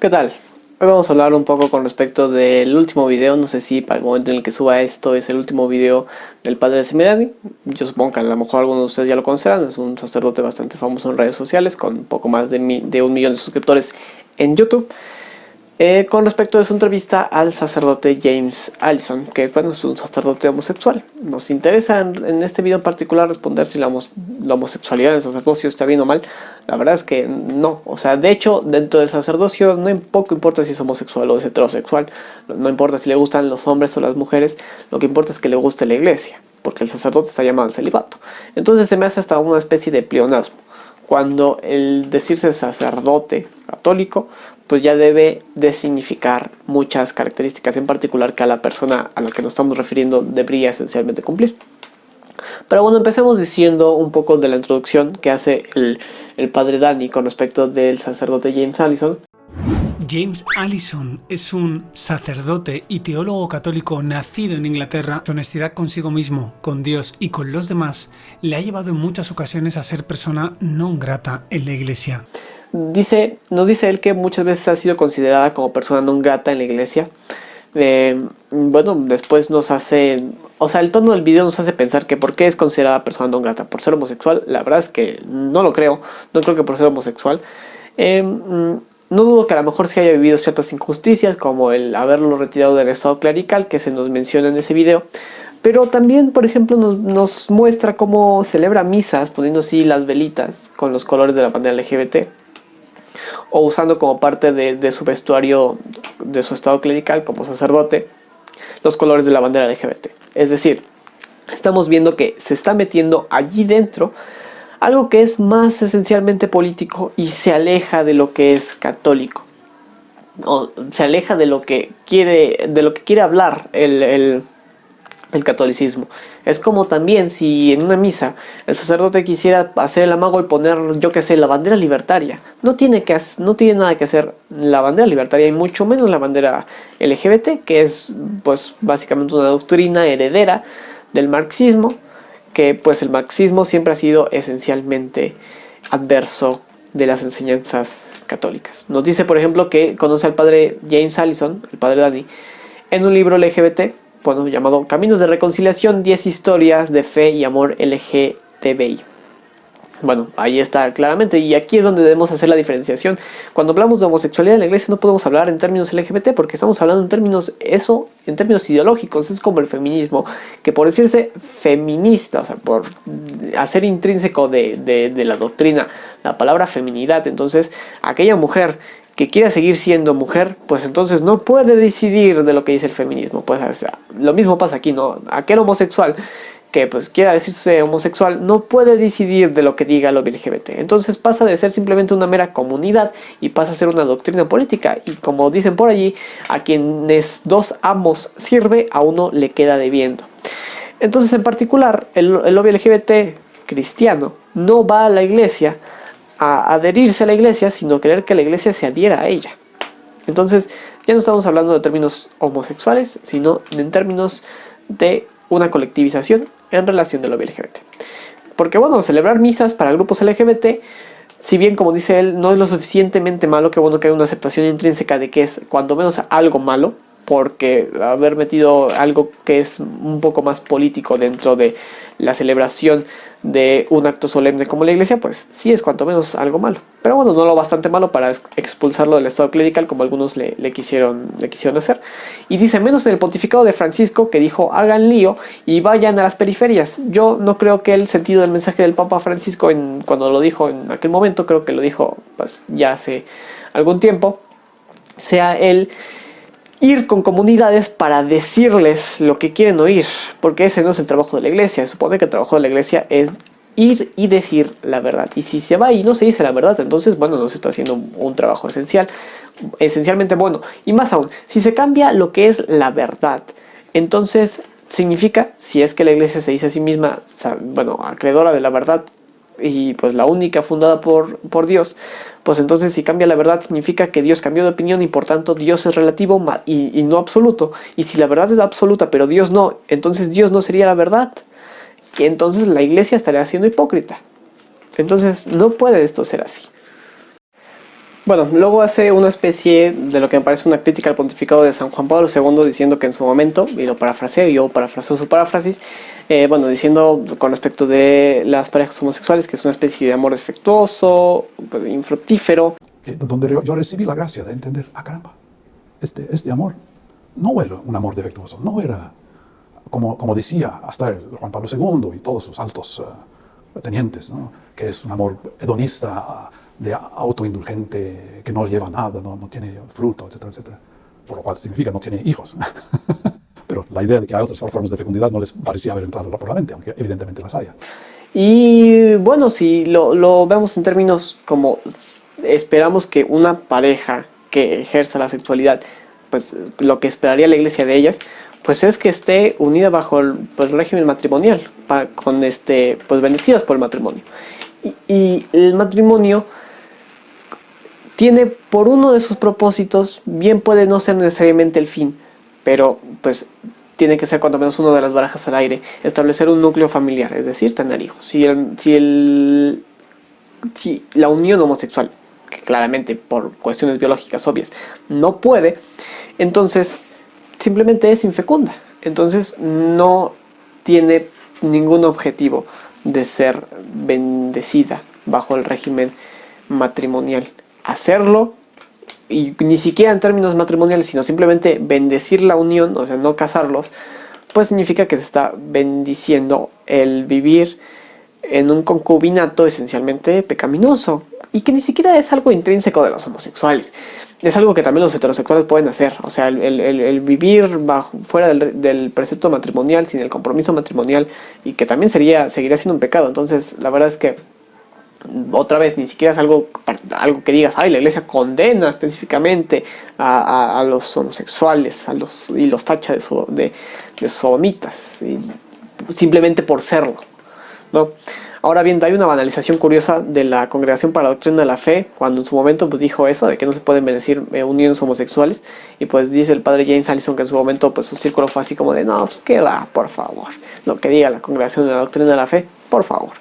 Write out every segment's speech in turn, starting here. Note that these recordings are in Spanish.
¿Qué tal? Hoy vamos a hablar un poco con respecto del último video. No sé si para el momento en el que suba esto es el último video del padre de Semirani. Yo supongo que a lo mejor algunos de ustedes ya lo conocerán. Es un sacerdote bastante famoso en redes sociales con un poco más de 1 millón de suscriptores en YouTube. Con respecto a su entrevista al sacerdote James Allison, que bueno, es un sacerdote homosexual. Nos interesa en este video en particular responder si la homosexualidad del sacerdocio está bien o mal. La verdad es que no. O sea, de hecho, dentro del sacerdocio poco importa si es homosexual o es heterosexual. No importa si le gustan los hombres o las mujeres. Lo que importa es que le guste la iglesia, porque el sacerdote está llamado al celibato. Entonces se me hace hasta una especie de pleonasmo cuando el decirse sacerdote católico pues ya debe de significar muchas características en particular que a la persona a la que nos estamos refiriendo debería esencialmente cumplir. Pero bueno, empecemos diciendo un poco de la introducción que hace el padre Danny con respecto del sacerdote James Allison. James Allison es un sacerdote y teólogo católico nacido en Inglaterra. Su honestidad consigo mismo, con Dios y con los demás le ha llevado en muchas ocasiones a ser persona non grata en la iglesia. Nos dice él que muchas veces ha sido considerada como persona non grata en la iglesia. Bueno, después nos hace... O sea, el tono del video nos hace pensar que por qué es considerada persona non grata. ¿Por ser homosexual? La verdad es que no lo creo. No creo que por ser homosexual. No dudo que a lo mejor sí haya vivido ciertas injusticias, como el haberlo retirado del estado clerical, que se nos menciona en ese video. Pero también, por ejemplo, nos muestra cómo celebra misas, poniendo así las velitas con los colores de la bandera LGBT. O usando como parte de su vestuario, de su estado clerical como sacerdote, los colores de la bandera LGBT. Es decir, estamos viendo que se está metiendo allí dentro algo que es más esencialmente político y se aleja de lo que es católico. O se aleja de lo que quiere hablar el catolicismo. Es como también si en una misa el sacerdote quisiera hacer el amago y poner, yo que sé, la bandera libertaria. No tiene nada que hacer la bandera libertaria y mucho menos la bandera LGBT, que es pues básicamente una doctrina heredera del marxismo, que pues el marxismo siempre ha sido esencialmente adverso de las enseñanzas católicas. Nos dice, por ejemplo, que conoce al padre James Allison, el padre Danny, en un libro LGBT, bueno, llamado Caminos de Reconciliación, 10 historias de fe y amor LGTBI. Bueno, ahí está claramente, y aquí es donde debemos hacer la diferenciación. Cuando hablamos de homosexualidad en la iglesia no podemos hablar en términos LGBT porque estamos hablando en términos ideológicos. Es como el feminismo, que por decirse feminista, o sea, por hacer intrínseco de la doctrina la palabra feminidad, entonces aquella mujer que quiera seguir siendo mujer, pues entonces no puede decidir de lo que dice el feminismo. Pues o sea, lo mismo pasa aquí, ¿no? Aquel homosexual que pues quiera decirse homosexual no puede decidir de lo que diga lo LGBT. Entonces pasa de ser simplemente una mera comunidad y pasa a ser una doctrina política. Y como dicen por allí, a quienes dos amos sirve, a uno le queda debiendo. Entonces en particular el lobby LGBT cristiano no va a la iglesia a adherirse a la iglesia, sino querer que la iglesia se adhiera a ella. Entonces ya no estamos hablando de términos homosexuales, sino en términos de una colectivización en relación del lobby LGBT. Porque bueno, celebrar misas para grupos LGBT, si bien como dice él, no es lo suficientemente malo, que bueno que hay una aceptación intrínseca de que es cuando menos algo malo, porque haber metido algo que es un poco más político dentro de la celebración de un acto solemne como la iglesia, pues sí es cuanto menos algo malo. Pero bueno, no lo bastante malo para expulsarlo del estado clerical como algunos le quisieron hacer. Y dice, menos en el pontificado de Francisco, que dijo, hagan lío y vayan a las periferias. Yo no creo que el sentido del mensaje del Papa Francisco, cuando lo dijo en aquel momento, creo que lo dijo pues ya hace algún tiempo, sea el ir con comunidades para decirles lo que quieren oír, porque ese no es el trabajo de la iglesia. Se supone que el trabajo de la iglesia es ir y decir la verdad, y si se va y no se dice la verdad, entonces bueno, no se está haciendo un trabajo esencialmente bueno. Y más aún, si se cambia lo que es la verdad, entonces significa, si es que la iglesia se dice a sí misma, o sea, bueno, acreedora de la verdad y pues la única fundada por Dios, pues entonces si cambia la verdad significa que Dios cambió de opinión y por tanto Dios es relativo y no absoluto. Y si la verdad es absoluta pero Dios no, entonces Dios no sería la verdad, que entonces la iglesia estaría siendo hipócrita. Entonces no puede esto ser así. Bueno, luego hace una especie de lo que me parece una crítica al pontificado de San Juan Pablo II, diciendo que en su momento, y lo parafraseo, yo parafraseo su paráfrasis, diciendo con respecto de las parejas homosexuales que es una especie de amor defectuoso, infructífero. Donde yo recibí la gracia de entender, caramba, este amor no era un amor defectuoso, no era, como decía hasta el Juan Pablo II y todos sus altos tenientes, ¿no? Que es un amor hedonista, de autoindulgente, que no lleva a nada, no tiene fruto, etcétera, etcétera. Por lo cual significa no tiene hijos. Pero la idea de que hay otras formas de fecundidad no les parecía haber entrado por la mente, aunque evidentemente las haya. Y bueno, si lo vemos en términos como esperamos que una pareja que ejerza la sexualidad, pues lo que esperaría la Iglesia de ellas, pues es que esté unida bajo el régimen matrimonial, pues bendecidas por el matrimonio. Y el matrimonio tiene por uno de sus propósitos, bien puede no ser necesariamente el fin, pero pues tiene que ser cuando menos uno de las barajas al aire, establecer un núcleo familiar, es decir, tener hijos. Si la unión homosexual, que claramente por cuestiones biológicas obvias no puede, entonces simplemente es infecunda, entonces no tiene ningún objetivo de ser bendecida bajo el régimen matrimonial. Hacerlo, y ni siquiera en términos matrimoniales, sino simplemente bendecir la unión, o sea, no casarlos, pues significa que se está bendiciendo el vivir en un concubinato esencialmente pecaminoso, y que ni siquiera es algo intrínseco de los homosexuales, es algo que también los heterosexuales pueden hacer. O sea, el vivir fuera del precepto matrimonial, sin el compromiso matrimonial, y que también seguiría siendo un pecado. Entonces la verdad es que otra vez ni siquiera es algo que digas, la Iglesia condena específicamente a los homosexuales, y los tacha de sodomitas, simplemente por serlo, ¿no? Ahora bien, hay una banalización curiosa de la Congregación para la Doctrina de la Fe, cuando en su momento pues dijo eso, de que no se pueden bendecir uniones homosexuales, y pues dice el padre James Allison que en su momento pues su círculo fue así como de, no, pues qué va, por favor, lo que diga la Congregación de la Doctrina de la Fe, por favor,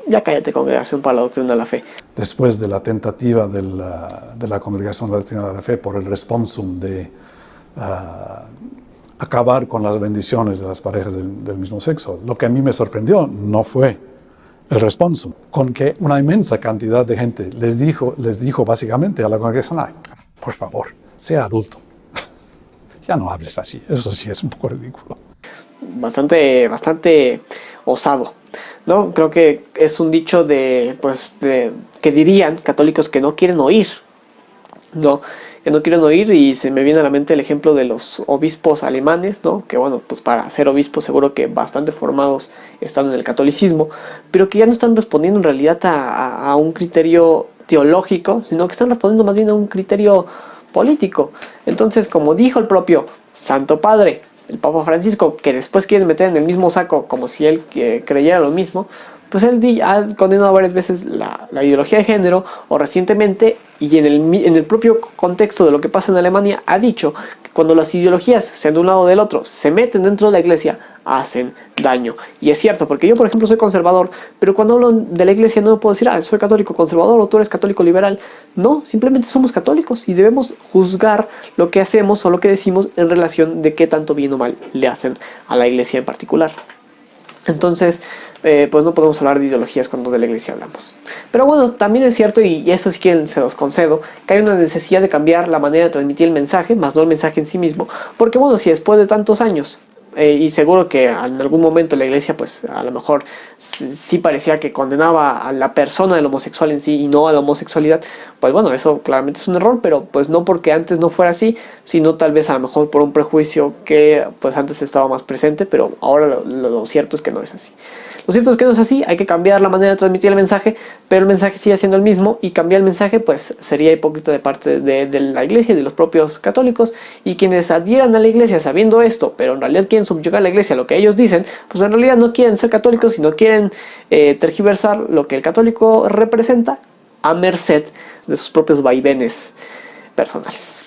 ya cállate, Congregación para la Doctrina de la Fe. Después de la tentativa de la Congregación de la Doctrina de la Fe por el responsum de acabar con las bendiciones de las parejas del mismo sexo, lo que a mí me sorprendió no fue el responsum, con que una inmensa cantidad de gente les dijo básicamente a la congregación, por favor, sea adulto, ya no hables así, eso sí es un poco ridículo. Bastante osado, ¿no? Creo que es un dicho que dirían católicos que no quieren oír, ¿no? Que no quieren oír, y se me viene a la mente el ejemplo de los obispos alemanes, ¿no? Que bueno, pues para ser obispos seguro que bastante formados están en el catolicismo, pero que ya no están respondiendo en realidad a un criterio teológico, sino que están respondiendo más bien a un criterio político. Entonces, como dijo el propio Santo Padre, el Papa Francisco, que después quieren meter en el mismo saco como si él creyera lo mismo, pues él ha condenado varias veces la ideología de género, o recientemente, y en el propio contexto de lo que pasa en Alemania, ha dicho que cuando las ideologías, sean de un lado o del otro, se meten dentro de la Iglesia, hacen daño. Y es cierto, porque yo por ejemplo soy conservador, pero cuando hablo de la Iglesia no puedo decir, soy católico conservador o tú eres católico liberal. No, simplemente somos católicos y debemos juzgar lo que hacemos o lo que decimos en relación de qué tanto bien o mal le hacen a la Iglesia en particular. Entonces, pues no podemos hablar de ideologías cuando de la Iglesia hablamos. Pero bueno, también es cierto, y eso sí que se los concedo, que hay una necesidad de cambiar la manera de transmitir el mensaje, más no el mensaje en sí mismo, porque bueno, si después de tantos años, y seguro que en algún momento la Iglesia pues a lo mejor sí parecía que condenaba a la persona del homosexual en sí y no a la homosexualidad, pues bueno, eso claramente es un error, pero pues no porque antes no fuera así, sino tal vez a lo mejor por un prejuicio que pues antes estaba más presente, pero ahora lo cierto es que no es así. Lo cierto es que no es así, hay que cambiar la manera de transmitir el mensaje, pero el mensaje sigue siendo el mismo, y cambiar el mensaje pues sería hipócrita de parte de la Iglesia y de los propios católicos, y quienes adhieran a la Iglesia sabiendo esto, pero en realidad quieren subyugar a la Iglesia a lo que ellos dicen, pues en realidad no quieren ser católicos, sino quieren tergiversar lo que el católico representa a merced de sus propios vaivenes personales.